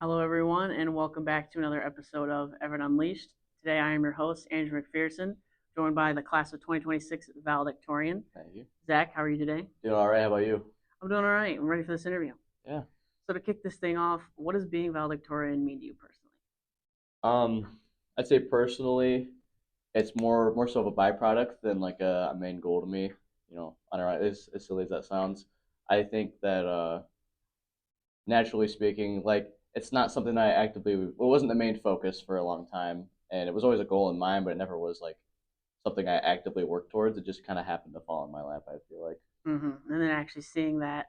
Hello, everyone, and welcome back to another episode of Evart Unleashed. Today, I am your host, Andrew McPherson, joined by the class of 2026 valedictorian. Thank you. Zach, how are you today? Doing all right. How about you? I'm doing all right. I'm ready for this interview. Yeah. So, to kick this thing off, what does being valedictorian mean to you personally? I'd say personally, it's more so of a byproduct than like a main goal to me. I don't know. As silly as that sounds, I think that naturally speaking, like it's not something that I actively. Well, it wasn't the main focus for a long time, and it was always a goal in mind, but it never was like something I actively worked towards. It just kind of happened to fall in my lap. I feel like. And then actually seeing that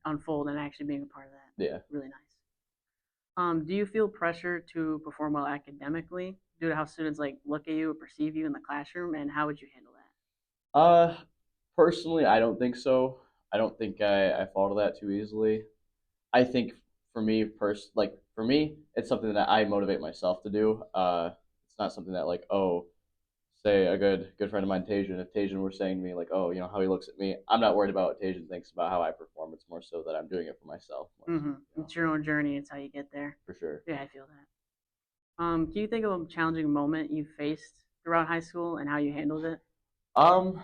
unfold and actually being a part of that. Yeah. Really nice. Do you feel pressure to perform well academically due to how students like look at you or perceive you in the classroom, and how would you handle that? Uh, Personally, I don't think so. I don't think I fall to that too easily. I think for me, it's something that I motivate myself to do. It's not something that like say a good friend of mine, Tajan. If Tajan were saying to me like, oh, how he looks at me, I'm not worried about what Tajan thinks about how I perform. It's more so that I'm doing it for myself. It's your own journey. It's how you get there. For sure. Yeah, I feel that. Can you think of a challenging moment you faced throughout high school and how you handled it? Um,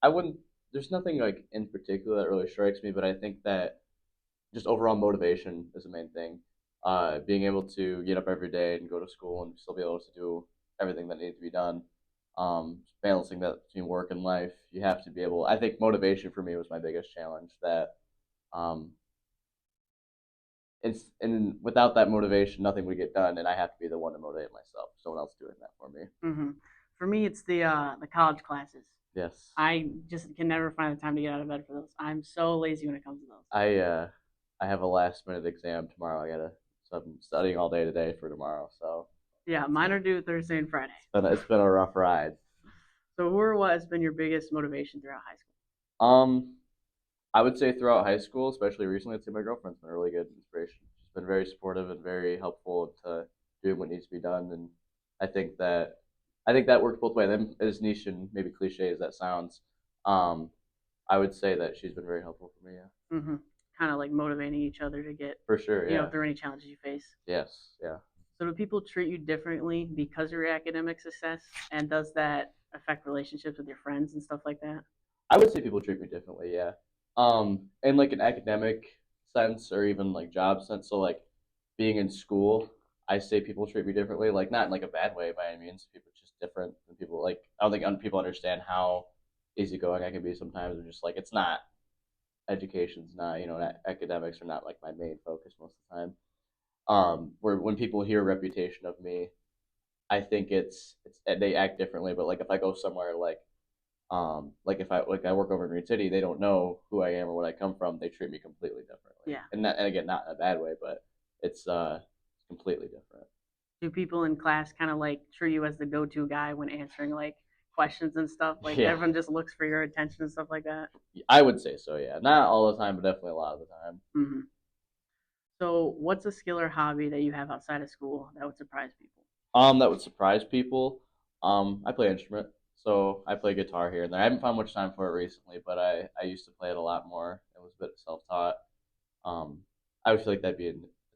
I wouldn't. There's nothing like in particular that really strikes me, but I think that just overall motivation is the main thing. Being able to get up every day and go to school and still be able to do everything that needs to be done. Balancing that between work and life, you have to be able. I think motivation for me was my biggest challenge. That um, and without that motivation, nothing would get done, and I have to be the one to motivate myself. Someone else doing that for me. hmm For me, it's the college classes. Yes. I just can never find the time to get out of bed for those. I'm so lazy when it comes to those. I have a last minute exam tomorrow. So I'm studying all day today for tomorrow. So Yeah, mine are due Thursday and Friday. it's been a rough ride. So, who or what has been your biggest motivation throughout high school? Um, I would say throughout high school, especially recently, I'd say my girlfriend's been a really good inspiration. She's been very supportive and very helpful to doing what needs to be done, and I think that I think that works both ways. And as niche and maybe cliche as that sounds, um, I would say that she's been very helpful for me. Yeah, Kind of like motivating each other to get, for sure. Yeah. through any challenges you face. Yes. Yeah. So, do people treat you differently because of your academic success? And does that affect relationships with your friends and stuff like that? I would say people treat me differently. Yeah. In like an academic sense or even like job sense. So like being in school, I say people treat me differently. Like not in like a bad way by any means. People are just different. And people like I don't think people understand how easygoing I can be sometimes. Or just like it's not education's not academics are not like my main focus most of the time. Where when people hear reputation of me, I think it's they act differently. But like if I go somewhere like if I work over in Green City, they don't know who I am or what I come from. They treat me completely differently. Yeah. And again, not in a bad way, but it's completely different. Do people in class kind of like treat you as the go-to guy when answering like questions and stuff? Like Yeah, everyone just looks for your attention and stuff like that. I would say so. Yeah, not all the time, but definitely a lot of the time. hmm So, what's a skill or hobby that you have outside of school that would surprise people? That would surprise people. I play instrument, so I play guitar here and there. I haven't found much time for it recently, but I used to play it a lot more. It was a bit self taught. Um, I would feel like that'd be a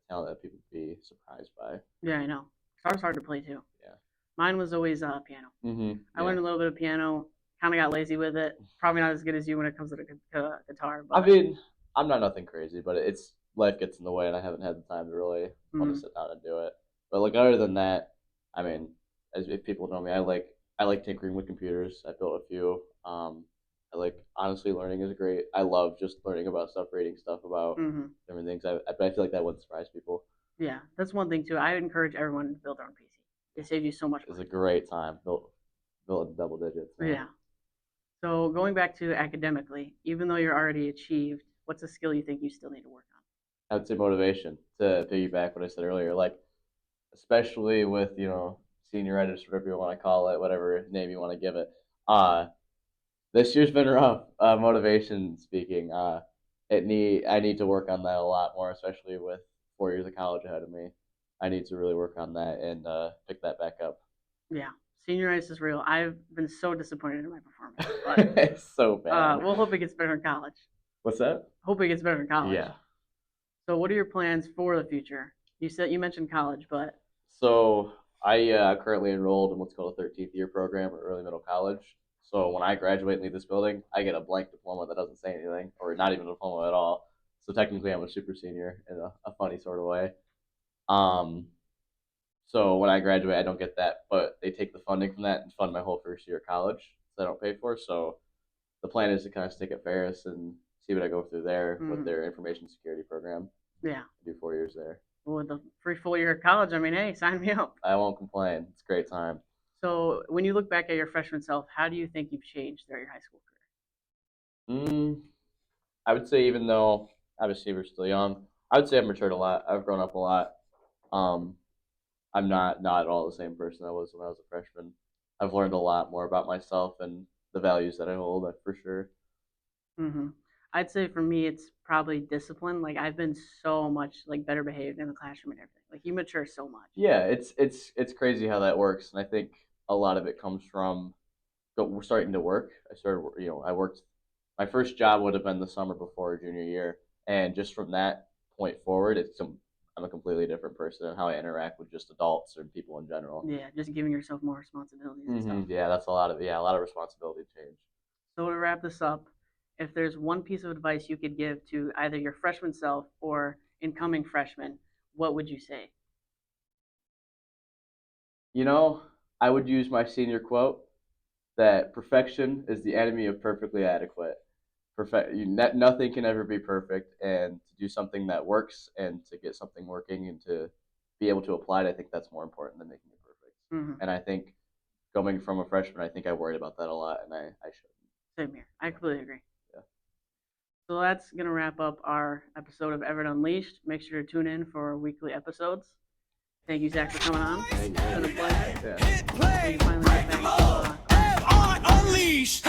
talent that people would be surprised by. Yeah, I know. Guitar's hard to play too. Yeah. Mine was always piano. I Yeah. learned a little bit of piano. Kind of got lazy with it. Probably not as good as you when it comes to the guitar. I But mean, I'm not nothing crazy, but it's life gets in the way, and I haven't had the time to really want to mm, sit down and do it. But like other than that, I mean, as if people know me, I like tinkering with computers. I built a few. I like honestly learning is great. I love just learning about stuff, reading stuff about hmm different things. I feel like that would surprise people. yeah, that's one thing too. I encourage everyone to build their own PC. It saves you so much It's money. a great time. Built in double digits. Man. Yeah. So going back to academically, even though you're already achieved, what's a skill you think you still need to work I would say motivation to piggyback what I said earlier. Like especially with senioritis, whatever you want to call it, whatever name you want to give it. Uh, this year's been rough. Motivation speaking, I need to work on that a lot more, especially with 4 years of college ahead of me. I need to really work on that and pick that back up. on? Yeah. Senioritis is real. I've been so disappointed in my performance, but It's so bad. we'll hope it gets better in college. What's that? Hope it gets better in college. Yeah. So what are your plans for the future? You mentioned college, but So I currently enrolled in what's called a 13th year program or early middle college. So when I graduate and leave this building, I get a blank diploma that doesn't say anything, or not even a diploma at all. So technically, I'm a super senior in a funny sort of way. Um, so when I graduate, I don't get that, but they take the funding from that and fund my whole first year of college that I don't pay for. So the plan is to kind of stick at Ferris and see what I go through there with mm, their information security program. yeah. Do 4 years there. Well, with a free full year of college, I mean, hey, sign me up. I won't complain. It's a great time. So, when you look back at your freshman self, how do you think you've changed throughout your high school Mm, I would say even though obviously we're still young, I would say I've matured a lot. I've grown up a lot. Um, I'm not at all the same person I was when I was a freshman. I've learned a lot more about myself and the values that I hold, for sure. career? I'd say for me, it's probably discipline. Like I've been so much like better behaved in the classroom and everything. Like you mature so much. Yeah, it's crazy how that works, and I think a lot of it comes from we're starting to work. I worked. My first job would have been the summer before junior year, and just from that point forward, I'm a completely different person in how I interact with just adults and people in general. Yeah, just giving yourself more responsibilities and stuff. Yeah, that's a lot of responsibility change. So to wrap this up, if there's one piece of advice you could give to either your freshman self or incoming freshman, what would you say? You know, I would use my senior quote that perfection is the enemy of perfectly adequate. Nothing can ever be perfect, and to do something that works and to get something working and to be able to apply it, I think that's more important than making it perfect. Mm-hmm. And I think coming from a freshman, I think I worried about that a lot, and I shouldn't. Same here. I completely agree. Yeah. So that's going to wrap up our episode of Evart Unleashed. Make sure to tune in for weekly episodes. Thank you, Zach, for coming on. It's been a pleasure. Yeah. So you finally get back to, Evart Unleashed.